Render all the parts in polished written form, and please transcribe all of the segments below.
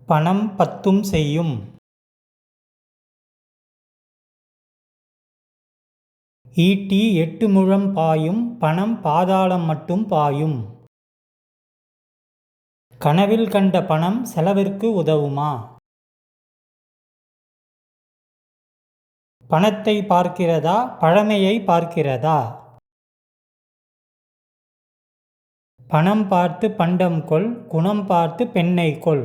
பணம் பத்தும் செய்யும். ஈட்டி 8 முழம் பாயும், பணம் பாதாளம் மட்டும் பாயும். கனவில் கண்ட பணம் செலவிற்கு உதவுமா? பணத்தை பார்க்கிறதா, பழமையை பார்க்கிறதா? பணம் பார்த்து பண்டம் கொள், குணம் பார்த்து பெண்ணை கொள்.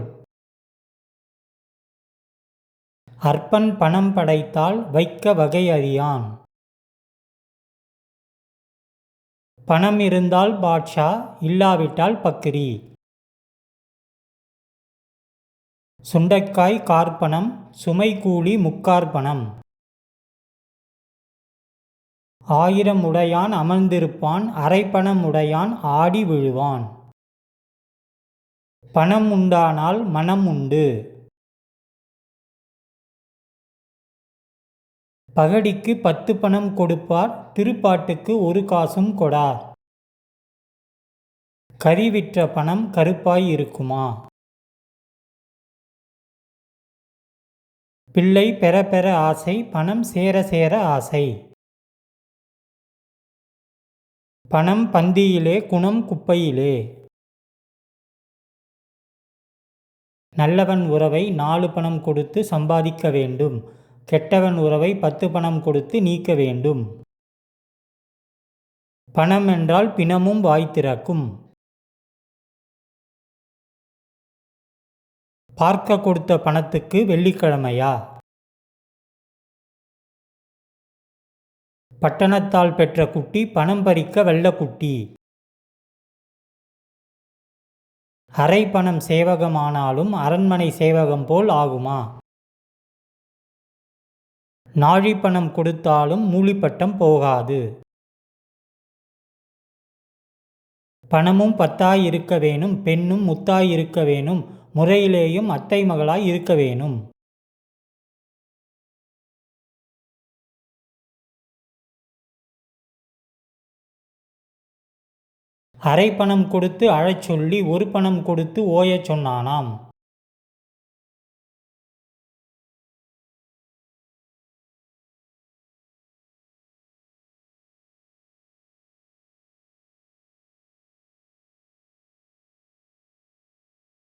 அற்பன் பணம் படைத்தால் வைக்க வகை அறியான். பணம் இருந்தால் பாட்ஷா, இல்லாவிட்டால் பக்கிரி. சுண்டைக்காய் காற்பணம், சுமை கூலி முக்காற்பணம். 1000 உடையான் அமர்ந்திருப்பான், அரைப்பணம் உடையான் ஆடி விழுவான். பணம் உண்டானால் மனம் உண்டு. பகடிக்கு 10 பணம் கொடுப்பார், திருப்பாட்டுக்கு 1 காசும் கொடார். கறி விற்ற பணம் கருப்பாய் இருக்குமா? பிள்ளை பெற பெற ஆசை, பணம் சேர சேர ஆசை. பணம் பந்தியிலே, குணம் குப்பையிலே. நல்லவன் உறவை 4 பணம் கொடுத்து சம்பாதிக்க வேண்டும், கெட்டவன் உறவை 10 பணம் கொடுத்து நீக்க வேண்டும். பணம் என்றால் பிணமும் வாய் திறக்கும். பார்க்க கொடுத்த பணத்துக்கு வெள்ளிக்கிழமையா? பட்டணத்தால் பெற்ற குட்டி பணம் பறிக்க வெள்ளக்குட்டி. அரை பணம் சேவகமானாலும் அரண்மனை சேவகம் போல் ஆகுமா? நாழிப்பணம் கொடுத்தாலும் மூலிப்பட்டம் போகாது. பணமும் பத்தாய் இருக்க வேணும், பெண்ணும் முத்தாய் இருக்க வேணும், முறையிலேயும் அத்தை மகளாய் இருக்க வேணும். அரை பணம் கொடுத்து அழச் சொல்லி 1 பணம் கொடுத்து ஓயச் சொன்னானாம்.